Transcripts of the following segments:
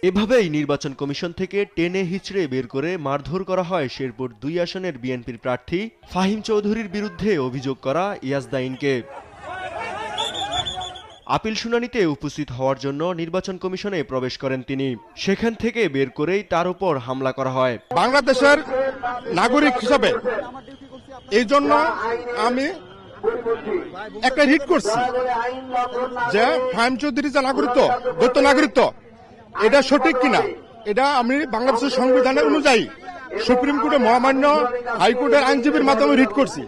এভাবেই নির্বাচন কমিশন থেকে টেনে হিচড়ে বের করে মারধর করা হয় শেরপুর ২ আসনের বিএনপির প্রার্থী ফাহিম চৌধুরীর বিরুদ্ধে অভিযোগ করা ইয়াজদাইনকে। আপিল শুনানিতে উপস্থিত হওয়ার জন্য নির্বাচন কমিশনে প্রবেশ করেন তিনি। সেখান থেকে বের করেই তার উপর হামলা করা হয়। বাংলাদেশের নাগরিক হিসাবে এই জন্য আমি একটা হিট করছি যে ফাহিম চৌধুরী যে নাগরিকত্ব, দ্বৈত নাগরিকত্ব, এটা সঠিক কিনা, এটা আমি বাংলাদেশের সংবিধানের অনুযায়ী সুপ্রিম কোর্টে মহামান্য হাইকোর্টের আইনজীবীর মাধ্যমে রিট করছি।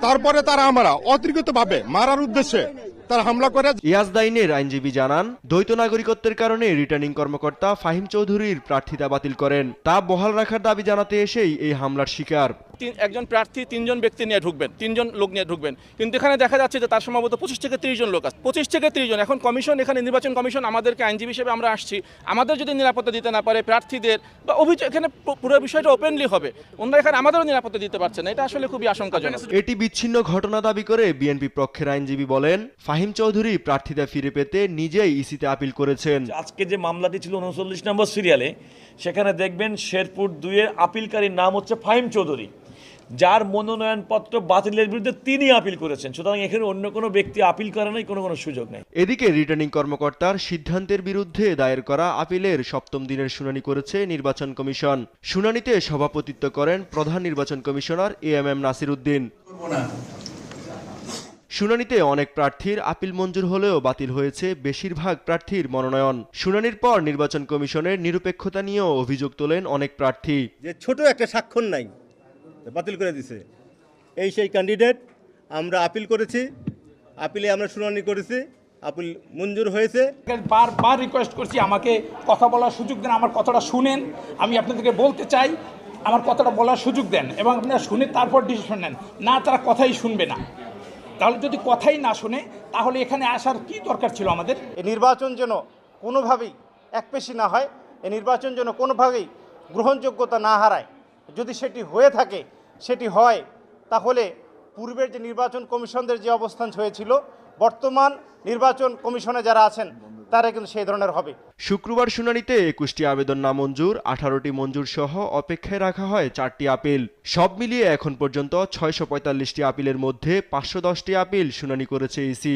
তারপরে তারা আমরা অতিরিক্তভাবে মারার উদ্দেশ্যে তারা হামলা করে। ইয়াজদাইনের আইনজীবী জানান, দ্বৈত নাগরিকত্বের কারণে রিটার্নিং কর্মকর্তা ফাহিম চৌধুরীর প্রার্থিতা বাতিল করেন। তা বহাল রাখার দাবি জানাতে এসেই এই হামলার শিকার। একজন প্রার্থী ৩ জন ব্যক্তি নিয়ে ঢুকবেন, ৩ জন লোক নিয়ে ঢুকবেন, কিন্তু এখানে দেখা যাচ্ছে যে তার সম্ভবত ২৫ থেকে ৩০ জন লোক আছে। ২৫ থেকে ৩০ জন। এখন কমিশন, এখানে নির্বাচন কমিশন আমাদেরকে আইনজীবী হিসেবে আমরা আসছি, আমাদের যদি নিরাপত্তা দিতে না পারে প্রার্থীদের বা অভিযোগ, এখানে পুরো বিষয়টা ওপেনলি হবে, ওনারা এখানে আমাদেরও নিরাপত্তা দিতে পারছে না। এটা আসলে খুবই আশঙ্কাজনক। এটি বিচ্ছিন্ন ঘটনা দাবি করে বিএনপি পক্ষের আইনজীবী বলেন, ফাহিম চৌধুরী প্রার্থিতা ফিরে পেতে নিজেই ইসিতে আপিল করেছেন। আজকে যে মামলাটি ছিল ৩৯ নম্বর সিরিয়ালে, সেখানে দেখবেন শেরপুর ২-এর আপিলকারীর নাম হচ্ছে ফাহিম চৌধুরী, যার মনোনয়নপত্র বাতিলের বিরুদ্ধে তিনি আপিল করেছেন। সুতরাং এখানে অন্য কোনো ব্যক্তি আপিল করে নাই, কোনো সুযোগ নেই। এদিকে রিটার্নিং কর্মকর্তার সিদ্ধান্তের বিরুদ্ধে দায়ের করা আপিলের ৭ম দিনের শুনানি করেছে নির্বাচন কমিশন। শুনানিতে সভাপতিত্ব করেন প্রধান নির্বাচন কমিশনার এএমএম নাসির উদ্দিন। শুনানিতে অনেক প্রার্থীর আপিল মঞ্জুর হলেও বাতিল হয়েছে বেশিরভাগ প্রার্থীর মনোনয়ন। শুনানির পর নির্বাচন কমিশনের নিরপেক্ষতা নিয়েও অভিযোগ তোলেন অনেক প্রার্থী। যে ছোট একটা স্বাক্ষর নাই, বাতিল করে দিছে। এই সেই ক্যান্ডিডেট, আমরা আপিল করেছি, আপিলে আমরা শুনানি করেছি, আপিল মঞ্জুর হয়েছে। বারবার রিকোয়েস্ট করছি আমাকে কথা বলার সুযোগ দেন, আমার কথাটা শুনেন, আমি আপনাদেরকে বলতে চাই, আমার কথাটা বলার সুযোগ দেন এবং আপনারা শুনে তারপর ডিসিশন নেন। না, তারা কথাই শুনবে না। তাহলে যদি কথাই না শুনে, তাহলে এখানে আসার কি দরকার ছিল আমাদের? এই নির্বাচন যেন কোনোভাবেই একপেশি না হয়, এই নির্বাচন যেন কোনোভাবেই গ্রহণযোগ্যতা না হারায়। যদি সেটি হয়ে থাকে, সেটি হয়, তাহলে পূর্বের যে নির্বাচন কমিশনদের যে অবস্থান হয়েছিল, বর্তমান নির্বাচন কমিশনে যারা আছেন তারা কিন্তু সেই ধরনের হবে। শুক্রবার শুনানিতে ২১টি আবেদন নামঞ্জুর, 18টি মঞ্জুর সহ অপেক্ষায় রাখা হয় 4টি আপিল। সব মিলিয়ে এখন পর্যন্ত 645টি আপিলের মধ্যে 510টি আপিল শুনানি করেছে ইসি।